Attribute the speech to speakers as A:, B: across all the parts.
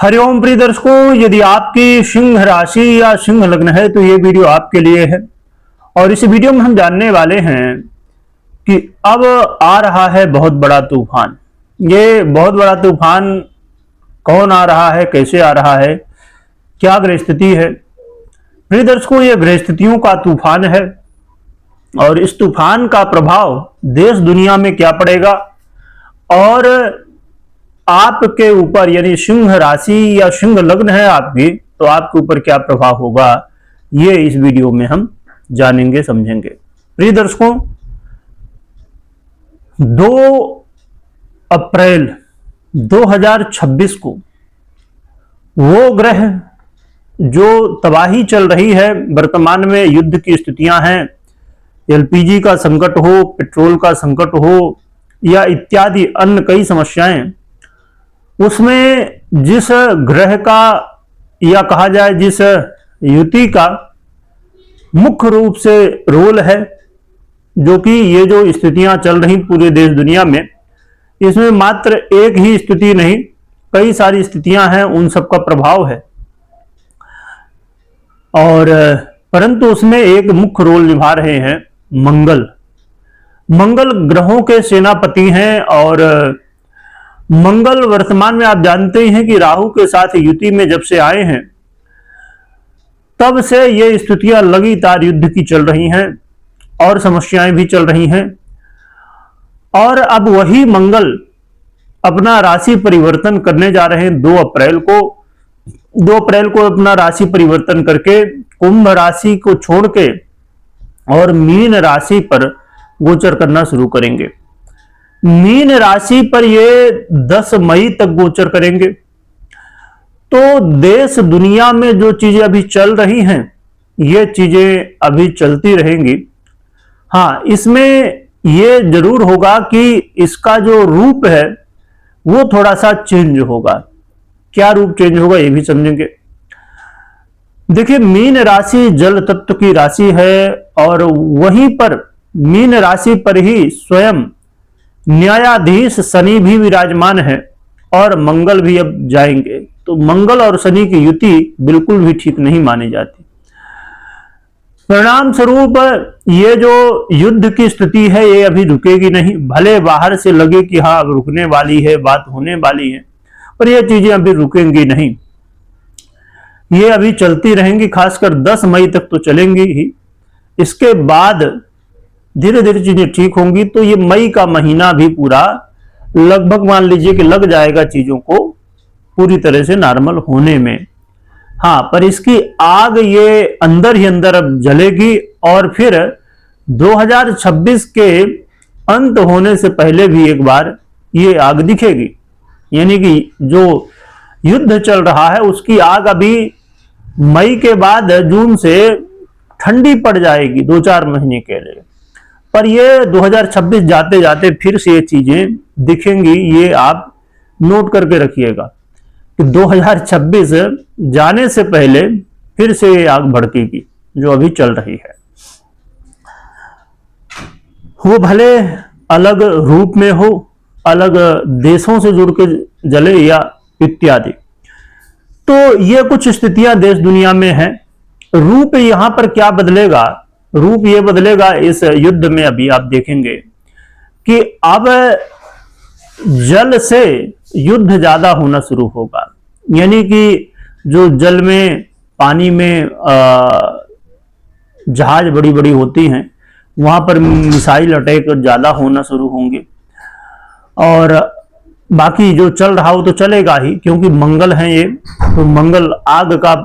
A: हरिओम प्रिय दर्शकों, यदि आपकी सिंह राशि या सिंह लग्न है तो ये वीडियो आपके लिए है। और इस वीडियो में हम जानने वाले हैं कि अब आ रहा है बहुत बड़ा तूफान। ये बहुत बड़ा तूफान कौन आ रहा है, कैसे आ रहा है, क्या ग्रह स्थिति है। प्रिय दर्शकों, ये ग्रह स्थितियों का तूफान है और इस तूफान का प्रभाव देश दुनिया में क्या पड़ेगा और आपके ऊपर, यानी सिंह राशि या सिंह लग्न है आपकी, तो आपके ऊपर क्या प्रभाव होगा, ये इस वीडियो में हम जानेंगे समझेंगे। प्रिय दर्शकों, 2 अप्रैल 2026 को वो ग्रह जो तबाही चल रही है, वर्तमान में युद्ध की स्थितियां हैं, एलपीजी का संकट हो, पेट्रोल का संकट हो या इत्यादि अन्य कई समस्याएं, उसमें जिस ग्रह का या कहा जाए जिस युति का मुख्य रूप से रोल है, जो कि ये जो स्थितियां चल रही पूरे देश दुनिया में, इसमें मात्र एक ही स्थिति नहीं, कई सारी स्थितियां हैं, उन सब का प्रभाव है। और परंतु उसमें एक मुख्य रोल निभा रहे हैं मंगल। मंगल ग्रहों के सेनापति हैं और मंगल वर्तमान में आप जानते हैं कि राहु के साथ युति में जब से आए हैं तब से ये स्थितियां लगातार युद्ध की चल रही हैं और समस्याएं भी चल रही हैं। और अब वही मंगल अपना राशि परिवर्तन करने जा रहे हैं 2 अप्रैल को। 2 अप्रैल को अपना राशि परिवर्तन करके कुंभ राशि को छोड़ के और मीन राशि पर गोचर करना शुरू करेंगे। मीन राशि पर ये 10 मई तक गोचर करेंगे। तो देश दुनिया में जो चीजें अभी चल रही हैं, ये चीजें अभी चलती रहेंगी। हाँ, इसमें ये जरूर होगा कि इसका जो रूप है वो थोड़ा सा चेंज होगा। क्या रूप चेंज होगा ये भी समझेंगे। देखिए, मीन राशि जल तत्व की राशि है और वहीं पर मीन राशि पर ही स्वयं न्यायाधीश शनि भी विराजमान है और मंगल भी अब जाएंगे। तो मंगल और शनि की युति बिल्कुल भी ठीक नहीं मानी जाती। परिणाम स्वरूप ये जो युद्ध की स्थिति है ये अभी रुकेगी नहीं। भले बाहर से लगे कि हाँ अब रुकने वाली है, बात होने वाली है, पर ये चीजें अभी रुकेंगी नहीं, ये अभी चलती रहेंगी। खासकर 10 मई तक तो चलेंगी ही। इसके बाद धीरे धीरे चीजें ठीक होंगी। तो ये मई का महीना भी पूरा लगभग मान लीजिए कि लग जाएगा चीजों को पूरी तरह से नॉर्मल होने में। हाँ, पर इसकी आग ये अंदर ही अंदर अब जलेगी और फिर 2026 के अंत होने से पहले भी एक बार ये आग दिखेगी। यानी कि जो युद्ध चल रहा है उसकी आग अभी मई के बाद जून से ठंडी पड़ जाएगी 2-4 महीने के लिए। पर ये 2026 जाते जाते फिर से ये चीजें दिखेंगी। ये आप नोट करके रखिएगा कि 2026 जाने से पहले फिर से ये आग भड़केगी जो अभी चल रही है। वो भले अलग रूप में हो, अलग देशों से जुड़ के जले या इत्यादि। तो ये कुछ स्थितियां देश दुनिया में हैं। रूप यहां पर क्या बदलेगा, रूप ये बदलेगा इस युद्ध में। अभी आप देखेंगे कि अब जल से युद्ध ज्यादा होना शुरू होगा। यानी कि जो जल में, पानी में जहाज बड़ी बड़ी होती हैं, वहां पर मिसाइल अटैक ज्यादा होना शुरू होंगे। और बाकी जो चल रहा हो तो चलेगा ही, क्योंकि मंगल है ये, तो मंगल आग का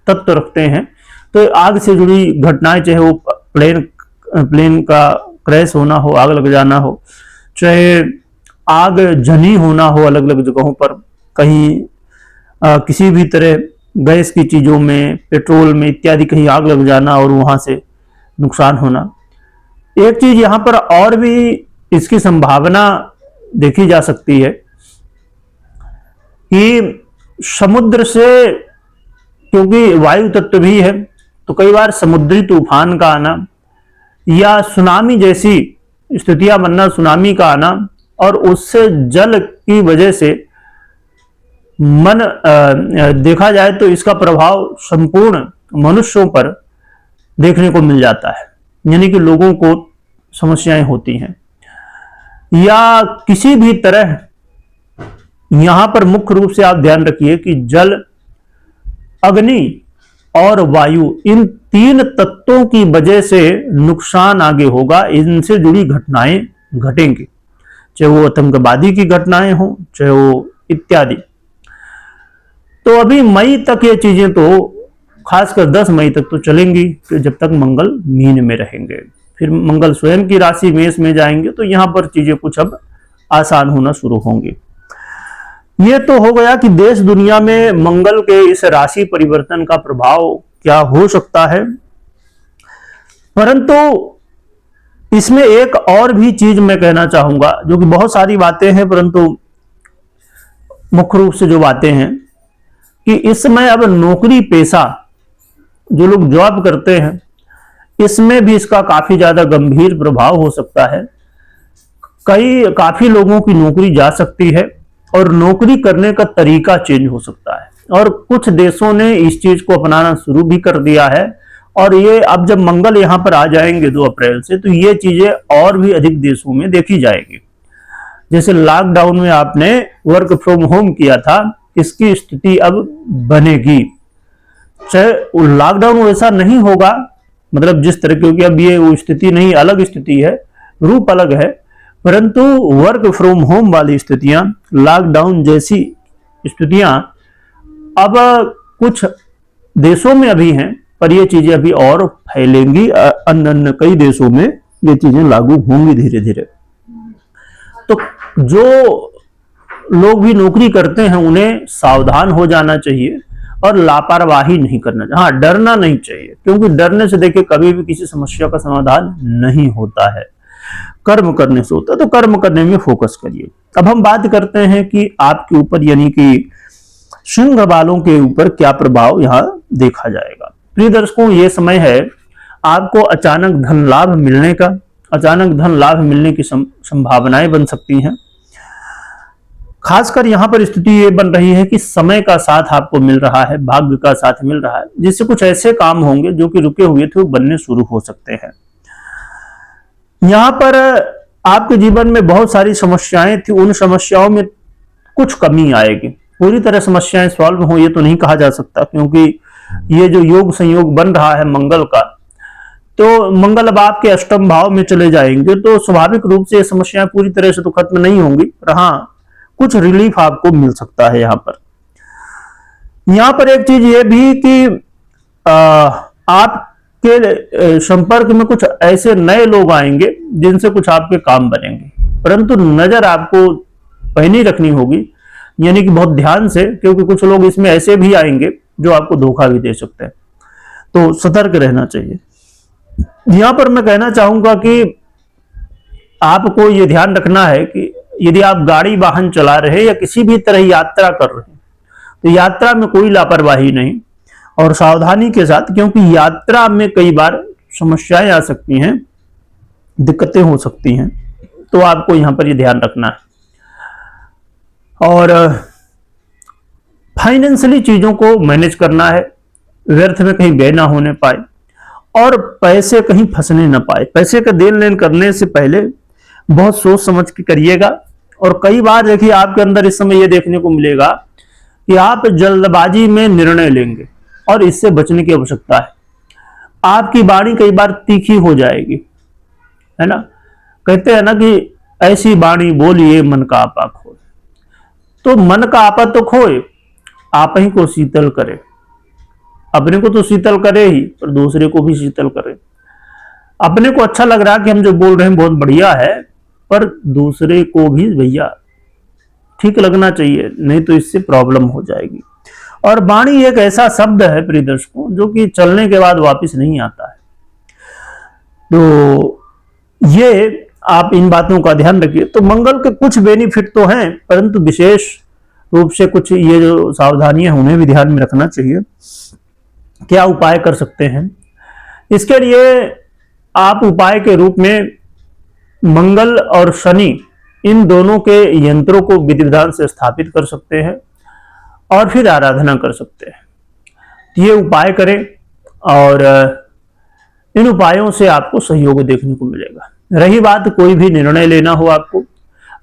A: तत्व रखते हैं। तो आग से जुड़ी घटनाएं, चाहे वो प्लेन का क्रैश होना हो, आग लग जाना हो, चाहे आग जनी होना हो अलग अलग जगहों पर, कहीं किसी भी तरह गैस की चीजों में, पेट्रोल में इत्यादि कहीं आग लग जाना और वहां से नुकसान होना। एक चीज यहां पर और भी इसकी संभावना देखी जा सकती है कि समुद्र से, क्योंकि वायु तत्व भी है, तो कई बार समुद्री तूफान का आना या सुनामी जैसी स्थितियां बनना, सुनामी का आना, और उससे जल की वजह से मन देखा जाए तो इसका प्रभाव संपूर्ण मनुष्यों पर देखने को मिल जाता है, यानी कि लोगों को समस्याएं होती हैं या किसी भी तरह। यहां पर मुख्य रूप से आप ध्यान रखिए कि जल, अग्नि और वायु, इन तीन तत्वों की वजह से नुकसान आगे होगा, इनसे जुड़ी घटनाएं घटेंगी, चाहे वो आतंकवादी की घटनाएं हो, चाहे वो इत्यादि। तो अभी मई तक ये चीजें तो खासकर 10 मई तक तो चलेंगी, फिर जब तक मंगल मीन में रहेंगे, फिर मंगल स्वयं की राशि मेष में जाएंगे, तो यहां पर चीजें कुछ अब आसान होना शुरू होंगी। ये तो हो गया कि देश दुनिया में मंगल के इस राशि परिवर्तन का प्रभाव क्या हो सकता है, परंतु इसमें एक और भी चीज मैं कहना चाहूंगा, जो कि बहुत सारी बातें हैं परंतु मुख्य रूप से जो बातें हैं कि इस समय अब नौकरी पेशा जो लोग जॉब करते हैं, इसमें भी इसका काफी ज्यादा गंभीर प्रभाव हो सकता है। काफी लोगों की नौकरी जा सकती है और नौकरी करने का तरीका चेंज हो सकता है, और कुछ देशों ने इस चीज को अपनाना शुरू भी कर दिया है। और ये अब जब मंगल यहां पर आ जाएंगे 2 अप्रैल से, तो ये चीजें और भी अधिक देशों में देखी जाएगी। जैसे लॉकडाउन में आपने वर्क फ्रॉम होम किया था, इसकी स्थिति अब बनेगी। चाहे लॉकडाउन वैसा नहीं होगा, मतलब जिस तरह, क्योंकि अब ये वो स्थिति नहीं, अलग स्थिति है, रूप अलग है, परंतु वर्क फ्रॉम होम वाली स्थितियां, लॉकडाउन जैसी स्थितियां अब कुछ देशों में अभी हैं, पर ये चीजें अभी और फैलेंगी, अन्य कई देशों में ये चीजें लागू होंगी धीरे धीरे। तो जो लोग भी नौकरी करते हैं उन्हें सावधान हो जाना चाहिए और लापरवाही नहीं करना चाहिए। हाँ, डरना नहीं चाहिए, क्योंकि डरने से देखिए कभी भी किसी समस्या का समाधान नहीं होता है, कर्म करने से होता है। तो कर्म करने में फोकस करिए। अब हम बात करते हैं कि आपके ऊपर, यानी कि सिंह वालों के ऊपर क्या प्रभाव यहां देखा जाएगा। प्रिय दर्शकों, ये समय है आपको अचानक धन लाभ मिलने का, अचानक धन लाभ मिलने की संभावनाएं बन सकती हैं। खासकर यहां पर स्थिति ये बन रही है कि समय का साथ आपको मिल रहा है, भाग्य का साथ मिल रहा है, जिससे कुछ ऐसे काम होंगे जो कि रुके हुए थे वो बनने शुरू हो सकते हैं। यहां पर आपके जीवन में बहुत सारी समस्याएं थी, उन समस्याओं में कुछ कमी आएगी। पूरी तरह समस्याएं सॉल्व हो ये तो नहीं कहा जा सकता, क्योंकि ये जो योग संयोग बन रहा है मंगल का, तो मंगल अब आपके अष्टम भाव में चले जाएंगे, तो स्वाभाविक रूप से ये समस्याएं पूरी तरह से तो खत्म नहीं होंगी, पर हाँ कुछ रिलीफ आपको मिल सकता है। यहां पर एक चीज ये भी कि आपके संपर्क में कुछ ऐसे नए लोग आएंगे जिनसे कुछ आपके काम बनेंगे, परंतु नजर आपको पैनी रखनी होगी, यानी कि बहुत ध्यान से, क्योंकि कुछ लोग इसमें ऐसे भी आएंगे जो आपको धोखा भी दे सकते हैं, तो सतर्क रहना चाहिए। यहां पर मैं कहना चाहूंगा कि आपको यह ध्यान रखना है कि यदि आप गाड़ी वाहन चला रहे या किसी भी तरह यात्रा कर रहे हैं, तो यात्रा में कोई लापरवाही नहीं और सावधानी के साथ, क्योंकि यात्रा में कई बार समस्याएं आ सकती हैं, दिक्कतें हो सकती हैं, तो आपको यहां पर यह ध्यान रखना है। और फाइनेंशियली चीजों को मैनेज करना है, व्यर्थ में कहीं व्यय ना होने पाए और पैसे कहीं फंसने ना पाए। पैसे का देन लेन करने से पहले बहुत सोच समझ के करिएगा। और कई बार देखिए आपके अंदर इस समय यह देखने को मिलेगा कि आप जल्दबाजी में निर्णय लेंगे, और इससे बचने की आवश्यकता है। आपकी वाणी कई बार तीखी हो जाएगी, है ना, कहते हैं ना कि ऐसी वाणी बोलिए मन का आपा खोए। तो मन का आपा तो खोए, आप ही को शीतल करे। अपने को तो शीतल करे ही, पर दूसरे को भी शीतल करे। अपने को अच्छा लग रहा है कि हम जो बोल रहे हैं बहुत बढ़िया है, पर दूसरे को भी भैया ठीक लगना चाहिए, नहीं तो इससे प्रॉब्लम हो जाएगी। और वाणी एक ऐसा शब्द है प्रिय दर्शकों, जो कि चलने के बाद वापस नहीं आता है। तो ये आप इन बातों का ध्यान रखिए। तो मंगल के कुछ बेनिफिट तो हैं, परंतु विशेष रूप से कुछ ये जो सावधानियां उन्हें भी ध्यान में रखना चाहिए। क्या उपाय कर सकते हैं? इसके लिए आप उपाय के रूप में मंगल और शनि, इन दोनों के यंत्रों को विधि विधान से स्थापित कर सकते हैं। और फिर आराधना कर सकते हैं। तो ये उपाय करें और इन उपायों से आपको सहयोग देखने को मिलेगा। रही बात कोई भी निर्णय लेना हो, आपको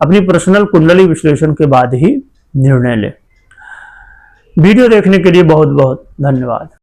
A: अपनी पर्सनल कुंडली विश्लेषण के बाद ही निर्णय लें। वीडियो देखने के लिए बहुत बहुत धन्यवाद।